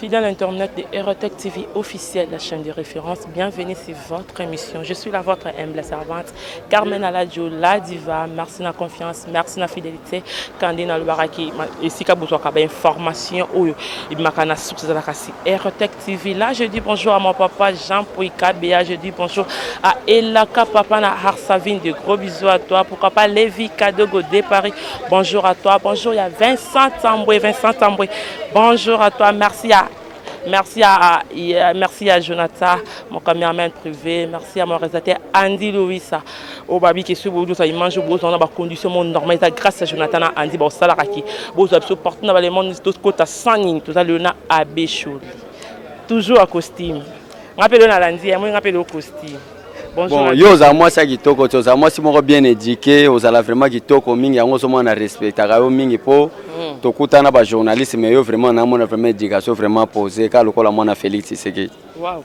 Fidèle internet de Aerotech TV officiel, la chaîne de référence, bienvenue sur votre émission. Je suis votre humble servante, Carmen Aladjo, la diva. Merci de la confiance, merci de la fidélité. Candine Albaraki, ici, il y a information où il y a source de la Aerotech TV. Là, je dis bonjour à mon papa Jean-Paul Kabea, je dis bonjour à Elaka Papa na Harsavine, de gros bisous à toi. Pourquoi pas Lévi Kadogo de Paris, bonjour à toi. Bonjour, il y a Vincent Tamboué, bonjour à toi, merci à Jonathan, mon caméraman privé. Merci à mon réalisateur Andy Louis. Au babi qui est ça il mange au dans des conditions normales. Grâce à Jonathan Andy, bon salaraki. Bon supporter dans le monde de côté sanguine, tout ça le na abéchou. Toujours à costume. Rappelez-le à Andy, moi rappelez-le au costume. Bon, yo za moi ça qui toko, za moi si moi bien éduqué, aux ala vraiment qui toko mingi, yango somo na respecta yo mingi po. Tokuta na ba journaliste mais yo vraiment na mona vraiment éducation vraiment posé car le kola mona Félix Tshisekedi. Wow.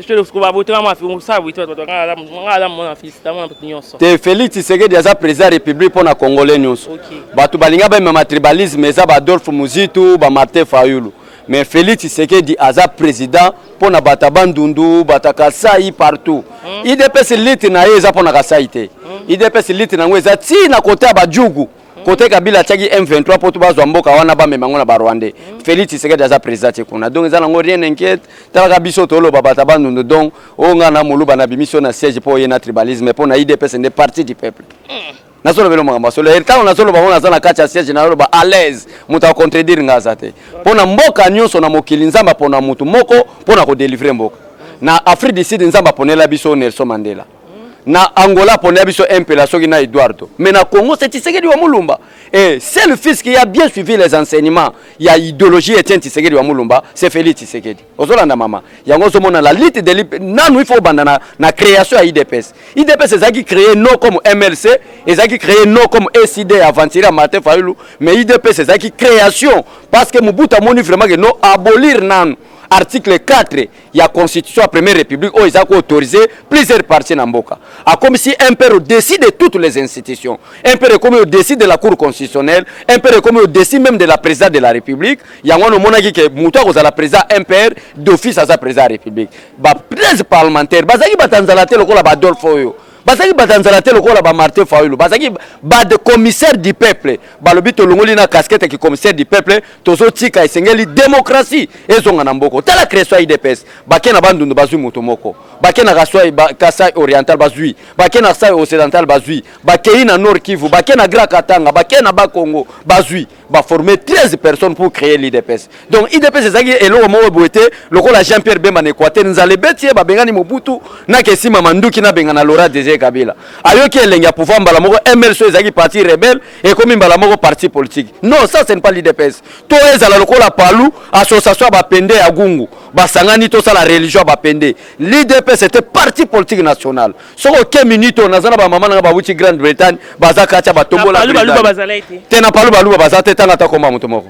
Tu le ko ba boto ma fi ça oui toi ngala mona félicitations nyonso. Te Félix Tshisekedi aza président république pour na congolais nyonso. Batu balinga ba même tribalisme eza ba Adolphe Muzitu, ba Martin Fayulu. Mais Félix Tshisekedi aza président pour na batabandundu batakasai partout. IDPS lit na eza pour na kasaite. IDPS lit na ngweza ti na côté ba Djugu. Côté Kabila tchaki M23 pour tout bazwa mboka wana ba memango na ba Rwandais. Félix Tshisekedi aza président kuna. Donc eza ngo rien inquiète. Tala biso tolo batabandundu donc onga na muluba na bimission na siège pour yena tribalisme pour na IDPS ne parti du peuple. Nasolo belo mangamba solo erta on nasolo bango na kacha siège na ba à l'aise muta contredire ngazate pona mboka nyonso na mokili nzamba pona mutu moko pona ko délivrer mboka na Afrique du Sud nzamba ponela biso Nelson Mandela na Angola ponela biso Mpela soki na Eduardo mais na Congo c'est Tshisekedi wa Mulumba et c'est le fils qui a bien suivi les enseignements il y a idéologie Etienne Tshisekedi wa Mulumba c'est Félix Tshisekedi ozolanda mama yango zo mona la lutte de nanu il faut bandana na création à IDPS ezaki créé non comme MLC ezaki créé non comme SID aventure Martin Fayulu mais IDPS ezaki création parce que Mobutu amoni vraiment que non abolir nanu article 4 il y a constitution à première république où ils ont autorisé plusieurs partis dans Mboka. A comme si un père décide de toutes les institutions. Un père comme il décide de la cour constitutionnelle, un père comme il décide même de la présidence de la république. Il y a un moment que Mouta a la présidence un père d'office à sa présidence de la république. Ba 13 parlementaires, bazaki batanzalate lokola ba Adolphe bazaki batanzalate lokola ba Martin Fayulu, bazaki ba de commissaire du peuple. Ba lobito longoli na casquette qui commissaire du peuple, tozo tika esengeli démocratie ezonga na mboko. Tala création IDPS, ba kena bandundu bazui mutomoko. Ba kena Kasai Kasai oriental bazui, ba kena Kasai occidental bazui, ba kena Nord Kivu, ba kena Grand Katanga, ba kena ba Congo bazui, ba former 13 personnes pour créer l'IDPS. Donc IDPS ezaki eloko mo boete lokola Jean-Pierre Bemba na Équateur nzale betie ba bengani Mobutu na kesima manduki na bengana Laurent Désiré Kabila. Ayoki elenga pouvoir mbala moko MLC ezaki parti rebelle et comme mbala moko parti politique. Non, ça c'est pas l'IDPS. To ezala lokola palu association ba pende ya gungu. Ba sangani to ça la religion ba pende. L'IDPS c'était parti politique national. Soko ke minute on azana ba mama na ba wuti Grande-Bretagne bazaka cha ba tombola. Tena palu baluba bazate tanga ta koma mutu moko.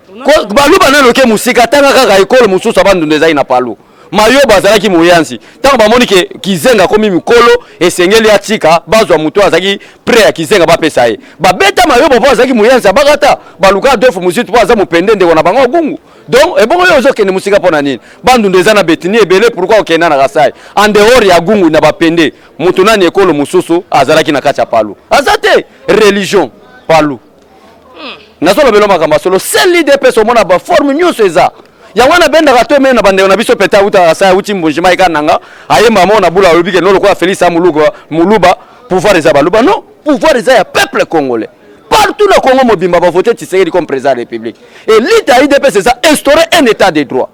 Ko baluba na loke musika tanga kaka école mususu abandu ndezai na palu. Mayo bazalaki moyansi tango bamoni ke kizenga komi mikolo esengeli atika bazwa muto azaki prêt ya kizenga bapesa ye babeta mayo bobo azaki moyansi abakata baluka Adolphe Muzitu po aza mopende ndeko na bango gungu donc ebongo yo ozokende musika pona nini bandu ndeza na betini ebele pourquoi okenda na kasai en dehors ya gungu na bapende mutu nani ekolo mususu azalaki na kati ya palu azate religion palu nasolo belo makamba solo c'est l'IDPS omona ba forme nyonso eza yangwana benda gato mena bande na biso peta uta sa uti mbonjima ikananga ayemba mona bula olubike no lokola Félix Muluba pouvoir eza baluba non pouvoir eza ya peuple congolais partout le Congo mobimba ba voter Tshisekedi comme président de la République et l'État IDPS ça instaurer un état de droit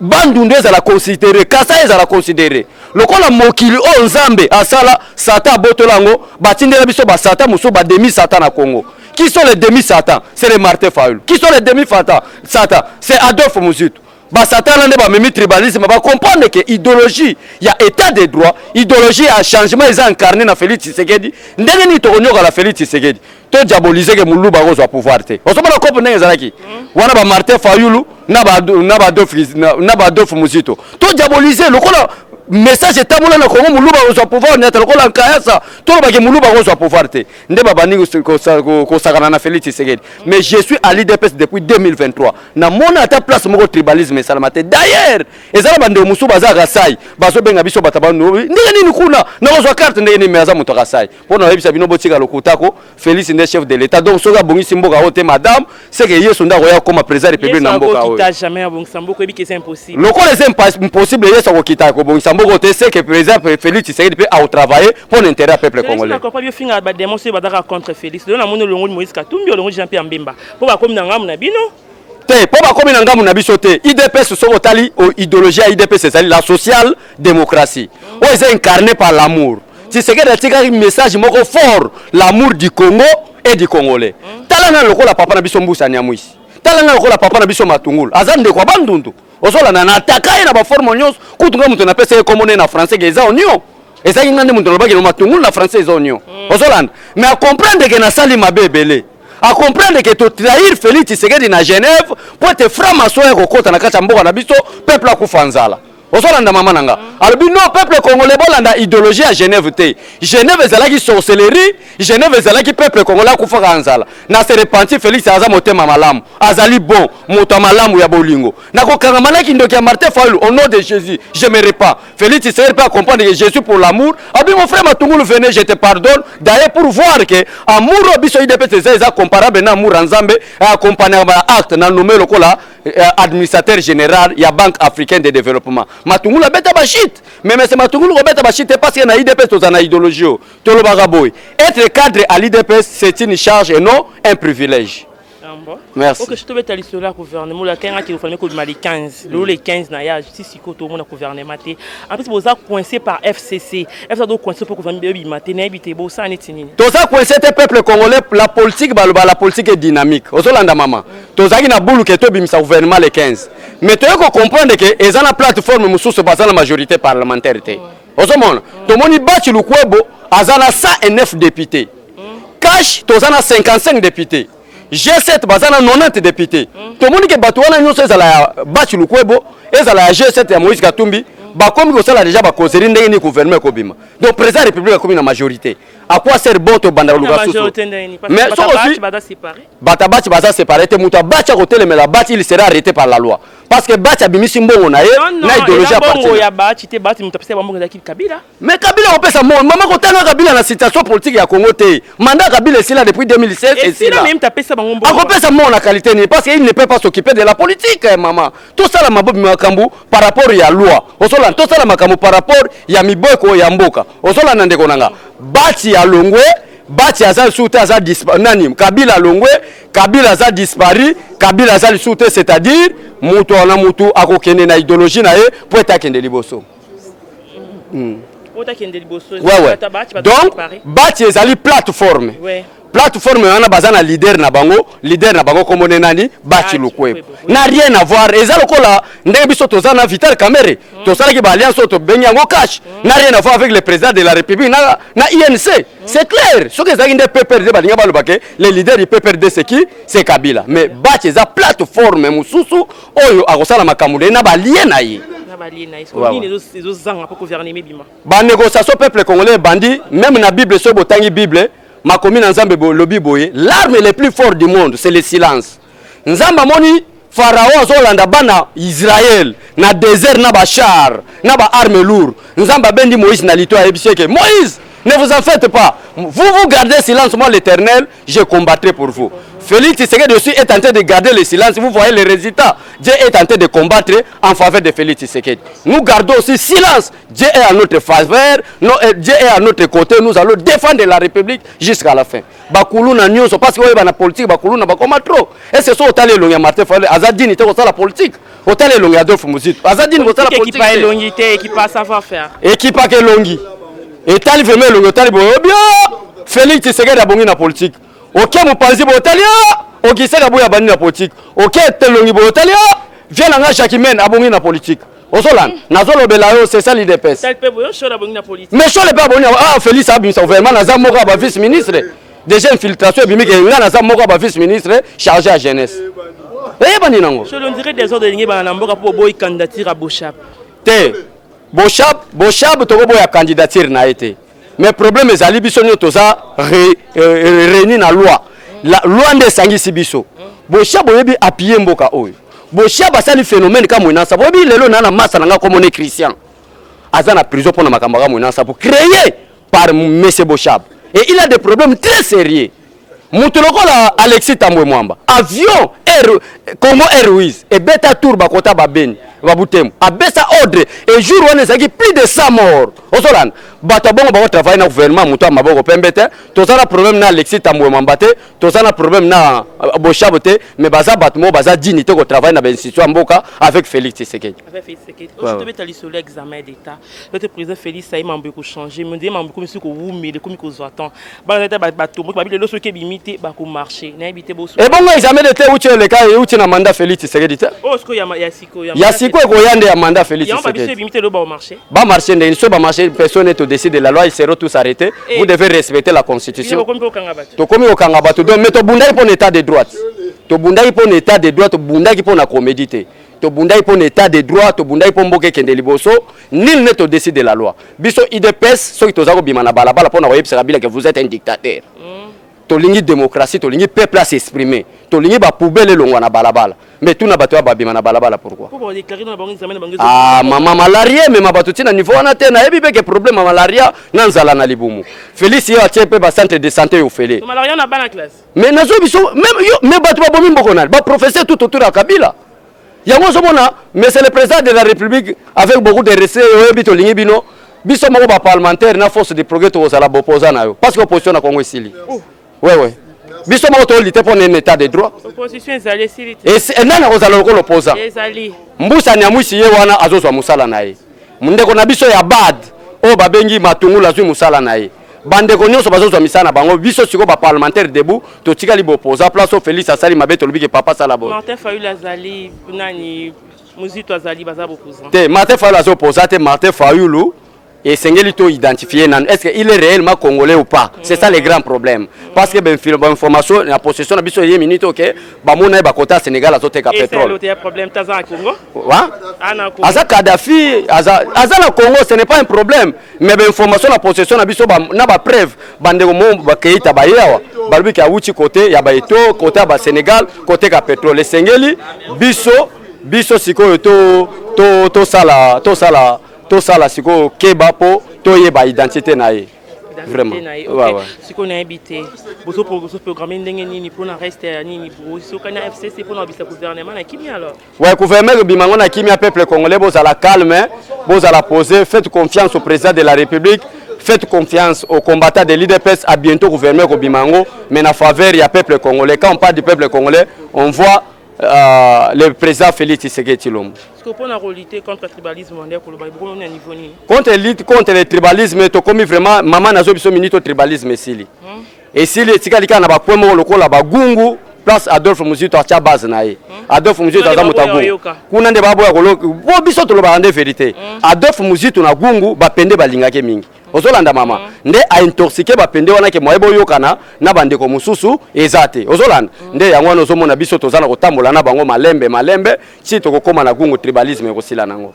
bandundu eza la considérer kasa eza la considérer lokola mokili o nzambe asala sata botolango batindela biso ba sata muso ba demi sata na Congo. Qui sont les demi-satans? C'est les Martin Fayulu. Qui sont les demi-satans? C'est Adolphe Muzitu. Satan là ne tribalisme va comprendre que idéologie il y a état de droit, idéologie a changement ils ont incarné na Félix Tshisekedi. Ndenge ni tokonyoka la Félix Tshisekedi. To diaboliser que Muluba kozwa pouvoir te. Osomana kopo ndenge zalaki. Wana ba Martin Fayulu na ba Adolphe Muzitu. To diaboliser lokola message etambola na Congo muluba ozwa pouvoir na talokola nkayasa to ba ke muluba ozwa pouvoir te nde babani ko sakana na Félix Tshisekedi. Mais je suis à l'IDPS depuis 2023 na mona ata place moko tribalisme salamate. D'ailleurs ezala bande musu baza kasai bazo benga biso batabanu ndenge nini kuna na ozwa carte ndenge ni meza muto kasai pona yebisa bino botika lokutako Félix nde chef de l'état donc soka bongisi mboka ote madame c'est que yeso ndako ya koma président république na mboka o jamais abongisa mboka ebi que c'est impossible loko les impossible yeso ko kitako bongisa mboka ote c'est que président Félix Tshisekedi peut à travailler pour l'intérêt du peuple congolais. D'accord, pas bien finir ba démonstrer ba contre Félix. Dona mono longo Moïse Katumbi longo Jean-Pierre Mbemba. Po ba komi na ngamu na bino. Te po ba komi na ngamu na biso te. IDPS so otali o idéologie IDPS c'est la social démocratie. O est incarné par l'amour. Tshisekedi a tiré un message moko fort, l'amour du Congo et du Congolais. Talana lokola papa na biso Mbusa Nyamwisi. Talana lokola papa na biso Matungulu. Azande kwa bandundu. Osola na nataka na ba forme nyos kutunga mutu na pesa komone na français geza onyo. Eza ngande mutu na baki na Matungulu na français eza onyo. Osola mais à comprendre que na sali mabebele. À comprendre que to trahir Félix Tshisekedi na Genève pour te franc-maçon ko kota na kata mboka na biso peuple akufanzala. Osolanda mama nanga. Alors non peuple congolais bolanda idéologie à Genève te. Genève ezalaki sorcellerie, Genève ezalaki peuple congolais kufaka anzala. Na se repentir Félix aza motema malamu. Azali bon, moto malamu ya bolingo. Na ko kangamanaki ndoki ya Martin Fayulu au nom de Jésus. Je me repens. Félix Tshisekedi peut comprendre que Jésus pour l'amour. Abi mon frère Matungulu venez, je te pardonne. D'ailleurs pour voir que amour biso IDPS c'est comparable na amour nzambe, accompagné par acte na nommé lokola administrateur général ya Banque africaine de développement. Matungulu beta bashit mais c'est Matungulu beta bashit parce que na IDPS to na idéologie to lo bagaboy être cadre à l'IDPS c'est une charge et non un privilège. Merci. OK, je te vais t'aller sur le gouvernement la kenga qui formé ko Mali 15 le 15 na ya justice siko to mona gouvernement té en plus boza coincé par FCC FCC do coincé pour gouvernement bi maté na bité bo sa netini toza coincé té peuple congolais la politique la politique est dynamique ozolanda mama tozaki na bulu ke to bimisa gouvernement le 15 mais tu ko comprendre que ezana plateforme mususu bazana majorité parlementaire té ozomona to moni bachi lukwebo azana 109 députés cash tozana 55 députés G7 bazana 90 députés. Tout le monde qui batouana nous c'est la bachi lukwebo, ezala ya G7 ya Moïse Katumbi, ba comme ko sala déjà ba causerie ndenge ni gouvernement ko bima. Donc président de la République a na majorité. À quoi sert bon to banda luga susu? Mais so aussi batabachi baza séparé te muta bachi a côté mais la bachi il sera arrêté par la loi. Parce que bachi abimisi mbongo na ye na idéologie parti. Ya bachi te bachi muta pesa mbongo za Kabila. Mais Kabila on pesa mbongo mama ko tanga Kabila na situation politique ya Congo te. Mandat Kabila est là depuis 2016 et c'est là. Même ta pesa mbongo. A pesa mbongo na qualité ni parce qu'il ne peut pas s'occuper de la politique maman. Tout ça la mabobi makambu par rapport ya loi. Osola tout ça la makambu par rapport ya miboiko ya mboka. Osola na ndeko nanga. Bachi ya Longwe, Bachi azal soute azal disparu, Kabila Longwe, Kabila azal disparu, Kabila azal soute, c'est-à-dire mutu ana mutu akokende na idéologie na ye pour être akende liboso. Ouais. Donc Bachi ezali plateforme. Ouais. Plateforme wana bazana leader na bango comme nani Bachi Lukwebo. N'a rien à voir ezalo kola ndenge biso tozana Vital Kamerhe tosala ki ba alliance to benyango cash n'a rien à voir avec le président de la République na INC. C'est clair. Ce que ça inde PPRD balinga balobake les leaders du PPRD c'est qui? C'est Kabila. Mais Bachi za plateforme mususu oyo akosala makamule na ba lien na ye. Ba négociation peuple congolais bandi même na Bible so botangi Bible ma commune Nzambe lobi boye l'arme le plus fort du monde c'est le silence. Nzamba moni Pharaon zolanda bana Israël na désert na ba char na ba arme lourde. Nzamba bendi Moïse na lito ebiseke Moïse ne vous en faites pas. Vous gardez silence, moi l'Éternel, je combattrai pour vous. Félix Tshisekedi dessus est tenté de garder le silence. Vous voyez les résultats. Dieu est tenté de combattre en faveur de Félix Tshisekedi. Nous gardons aussi silence. Dieu est à notre faveur. Dieu est à notre côté. Nous allons défendre la République jusqu'à la fin. Bakulu na nyonso parce que la politique bakulu na bakoma trop. Et c'est ça otale longia Martin Fayulu. Azadini te ko la politique. Otale longia Adolphe Muzitu. Azadini ko la politique. Équipe longité, équipe à savoir faire. Équipe à longi. Et tali vraiment longi tali bo bien. Félix Tshisekedi a bongi na politique. OK mo panzi bo talia. OK seka boya bani na politique. OK telongi bo talia. Viens nga Jacquemaine a bongi na politique. Osolan nazolo belayo c'est ça l'IDPS. Tel pe boyo shola bongi na politique. Mais shola pe bongi Félix a bimisa vraiment na za moko ba vice ministre. Déjà infiltration bimi ke nga na za moko ba vice ministre chargé à jeunesse. Eh bani nango. Je le dirais des ordres de ligne ba na mboka pour boy candidature à Bochap. Té Bochab to boya candidature na été. Mais problème ezali biso nyo toza réuni na loi. La loi nde sangi sibiso. Bochab yebi appuyer mboka oyo. Bochab asali phénomène comme na sa bobi lelo na massa nga comme on est Christian. Azana prison pour na makamba mo na sa pour créer par monsieur Bochab. Et il a des problèmes très sérieux. Mutolokola Alexis Tambwe Mwamba. Avion Congo Airways et Beta Tour bakota babeni. Babutem abesa ordre et jour on ezaki plus de 100 morts ozolan bato bongo ba travailler na gouvernement muto maboko pembete tozana problème na Alexis Tambwe Mambate tozana problème na Bochab te mais baza bato mo baza dignité ko travailler na ben situation mboka avec Félix Tshisekedi avec Félix Tshisekedi aujourd'hui tu as sur l'examen d'état le président Félix ça m'a beaucoup changé me dit m'a beaucoup monsieur ko wumi de comme ko zoatan ba na bato mo ba bi le soke bimité ba ko marcher na habité bo et bon examen d'état où tu le cas où tu na mandat Félix Tshisekedi te oh ce ko ya siko ko yande ya mandat Félix Tshisekedi. Ba marché ne so ba marché personne ne décide de la loi ils seront tous arrêtés. Vous devez respecter la constitution. To komi okanga bato donc mais to bundaki pour état de droit. To bundaki pour état de droit to bundaki pour na comédité. To bundaki pour état de droit to bundaki pour mboke kende liboso nul ne to décide de la loi. Biso IDPS so kitozako bimana balabala pour na yebisa kabila que vous êtes un dictateur. Tolingi démocratie tolingi peuple à s'exprimer. Tolingi ba poubelle longwa na balabala. Mais tout na bato ba bima na balabala pourquoi? Pour déclarer dans examen bango. Ah maman malaria mais ma bato tina niveau na te na yebi be que problème malaria na nzala na libumu. Félix yo atie pe ba centre de santé yo félé. Malaria na bana classe. Mais nazo biso même yo mais bato ba bomi mbokona ba professeur tout autour à Kabila. Yango so mona mais c'est le président de la République avec beaucoup de respect yo yebi to lingi bino biso moko ba parlementaire na force de progrès to za la opposant na yo parce que opposition na Congo esili. Ouais. Biso mo to lité pour un état de droit. Opposition ezali sili. Et nana kozala lokolo opposant. Ezali. Mbusa nyamwisi ye wana azozwa musala naye. Mundeko na biso ya bad o babengi matungula zwi musala naye. Bandeko nyonso bazozwa misana bango biso siko ba parlementaire debout to tika libo opposant place au Félix asali mabeto lobike papa sala bo. Martin Fayulu azali nani muzito azali baza opposant. Te Martin Fayulu azali opposant te Martin Fayulu et Sengelito identifié est-ce qu'il est réellement congolais ou pas? C'est ça le grand problème. Parce que ben information la possession biso yé minute OK ba mona ba kota Sénégal azoteka pétrole. Et c'est le problème taza Congo? Wa? Aza Kadhafi aza na Congo ce n'est pas un problème mais ben information la possession na biso na ba preuve bande mo ba keita ba yawa balubi ka wuchi côté ya ba eto côté ba Sénégal côté ka pétrole Sengeli biso sikoyo to sala siko keba po to yeba identité na ye vraiment ouais siko na habité boso programmer ndenge nini pour na rester nini boso kana FCC pour na bisa gouvernement na kimi alors ouais gouvernement bimango na kimi peuple congolais boza la calme boza la poser faites confiance au président de la République faites confiance aux combattants de l'IDPS à bientôt gouvernement ko bimango mais na faveur ya peuple congolais quand on parle du peuple congolais on voit le président Félix Tshisekedi Tshilombo. Est-ce qu'on peut lutter contre le tribalisme contre le tribalisme, to comme vraiment maman nazo biso minito tribalisme esili. Esili tikalika na ba kwemo lokola bagungu place Adolphe Muzito acha base na ye. Adolphe Muzito aza mutagungu. Kuna nde babo ya koloko bo biso to loba ande vérité. Adolphe Muzito na gungu bapende balingake mingi. Ozolanda mama nde a intoxiqué bapende wana ke moyebo yokana na bandeko mususu ezate ozolanda nde yango wana ozomona biso tozana kotambola na bango malembe si tokokoma na gungu tribalisme ekosila nango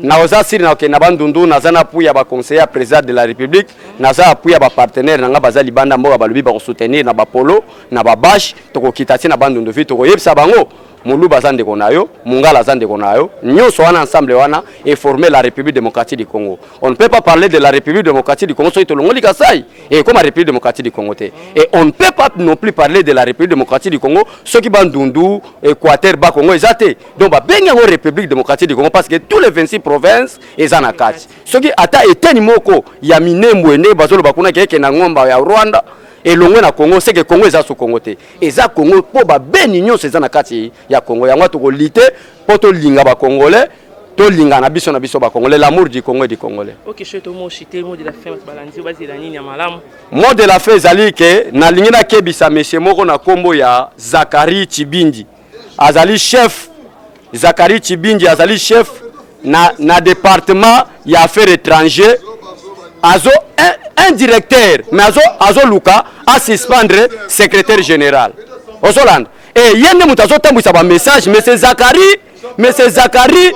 na osasiri na okenda bandundu nazana puya ba conseiller président de la République naza puya ba partenaire nanga baza libanda mboka balobi ba soutenir na ba polo na ba bash tokokita ti na bandundu vi tokoyebisa bango Muluba zandeko nayo, Mungala zandeko nayo, nyonso wana ensemble wana et former la République démocratique du Congo. On ne peut pas parler de la République démocratique du Congo sans être longoli kasai et comme la République démocratique du Congo. Et on ne peut pas non plus parler de la République démocratique du Congo ceux qui bandundu Équateur ba Congo ezate. Donc ba benga ngo République démocratique du Congo parce que tous les 26 provinces ezana kati. Ceux qui ata eteni moko ya minemwene bazolo bakuna keke na ngomba ya Rwanda et l'ongwe na Congo c'est que Congo eza sous Congo te eza Congo po ba beni nyonso eza na kati ya Congo yango to lité po to linga ba congolais to linga na biso ba congolais l'amour du Congo et du congolais. OK je te mot chité mot de la fin balanzi bazi la nini ya malamu mot de la fin zali ke na lingina kebisa monsieur moko na kombo ya Zakari Chibindi azali chef Zakari Chibindi azali chef na département ya affaires étrangères azo un directeur mais azo luka a suspendre secrétaire général Ozoland et yende mutazo tambisa ba message mais c'est Zakari mais c'est Zakari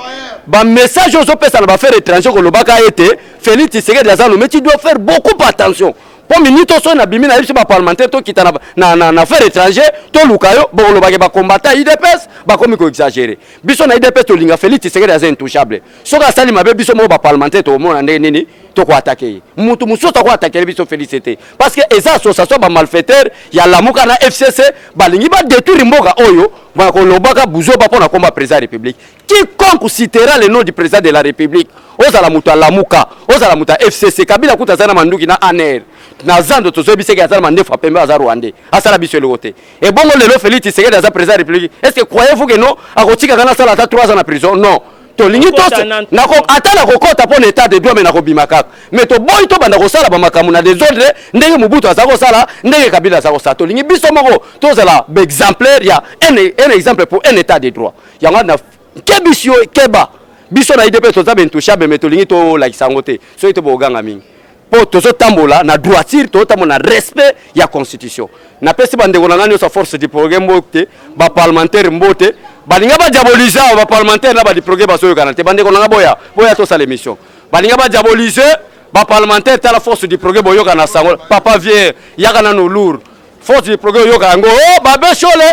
ba message aux opérations va faire étranger que le baka a été Félix Tshisekedi Azalo mais tu dois faire beaucoup attention. Pour minute so na bimi na ba parlementaire to kita na affaire étranger to lukayo bon le ba combattant IDPS ba komi ko exagérer biso na IDPS to linga Félix Tshisekedi Azalo intouchable so ka sali mabe biso mo ba parlementaire to mo na nini to ko attaquer mutu muso to ko attaquer biso féliciter parce que eza association ba malfaiteur ya lamuka na FCC ba lingi ba détruire mboka oyo ba ko lobaka buzo ba pona combat président de la République quiconque citera le nom du président de la République ozala mutu lamuka ozala mutu FCC Kabila kutazana manduki na ANR na zando to zobi seki azala mandefu apembe azala rwandais asala biso le côté et bongo lelo Félix Tshisekedi azala président de la République est-ce que croyez-vous que non akotika kana sala ata 3 ans na prison non to lingi to nako atala kokota pour état de droit mais nako bimaka mais to boy to banda ko sala ba makamu na désordre ndenge Mobutu azako sala ndenge Kabila azako sala to lingi biso moko to zala exemplaire ya un exemple pour un état de droit yanga na kebisio keba biso na IDP to zabe intouchable mais to lingi to la kisangote so ite bo ganga mingi po tozo tambola na droiture to tambola na respect ya constitution na pesi bande ko ngani sa force du programme mbote ba parlementaire mbote balinga ba diaboliser ba parlementaire na ba di programme baso yokanate bande ko ngaba boya to sa l'émission balinga ba diaboliser ba parlementaire ta la force du programme yokana sango papa vieux yakana no lourd force du programme yokana ngo oh ba beshole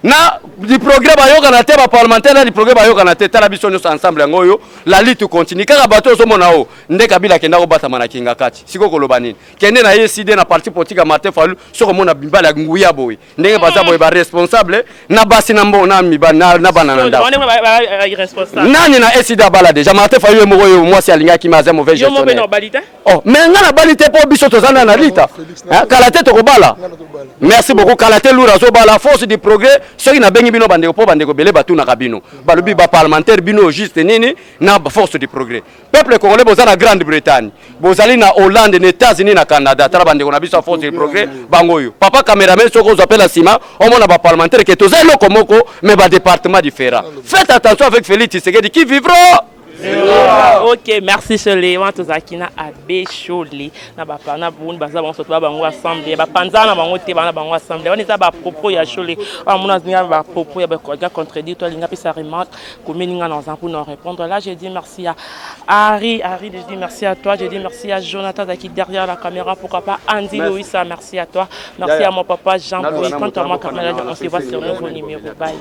na du progrès bayokana te ba parlementaire na du progrès bayokana te tala biso nyonso ensemble ngoyo la lutte continue kaka bato zo mona o nde Kabila kenda ko bata mana kinga kati siko koloba nini kende na yeside na parti politique Martin Fayulu soko mona bimbala ya nguya boy ndenge baza boy ba responsable na basi na mbona miba na banana nda nani na eside bala déjà Martin Fayulu moko yo moi si alinga ki maza mauvais gestionnaire oh mais ngana balite po biso tozana na lita kala te to ko bala merci beaucoup kala te lura zo bala force du progrès ceux qui na bengi bino bandeko po bandeko belé batu na kabino balobi ba parlementaire bino juste nini na force du progrès peuple congolais boza na Grande-Bretagne bozali na Hollande na États-Unis na Canada tala bandeko na biso force du progrès bangoyo papa cameraman soko zo appelle sima on mona ba parlementaire que toza loko moko mais ba département différent faites attention avec Félix Tshisekedi qui vivra. Ok, merci Cholé. Moi, tout ça qui n'a abbé Cholé. Na ba na boun baza bon soto ba bango assemblée. Ba panza na bango te ba bango assemblée. On est ça ba propos ya Cholé. On mona znia ba propos ya ba koga contredire toi linga pisa remarque comme linga dans un pour nous répondre. Là, je dis merci à Harry, je dis merci à toi, je dis merci à Jonathan qui derrière la caméra, pourquoi pas Andy Louisa, merci à toi. Merci à mon papa Jean-Louis. Quant à moi, on se voit sur un nouveau numéro. Bye.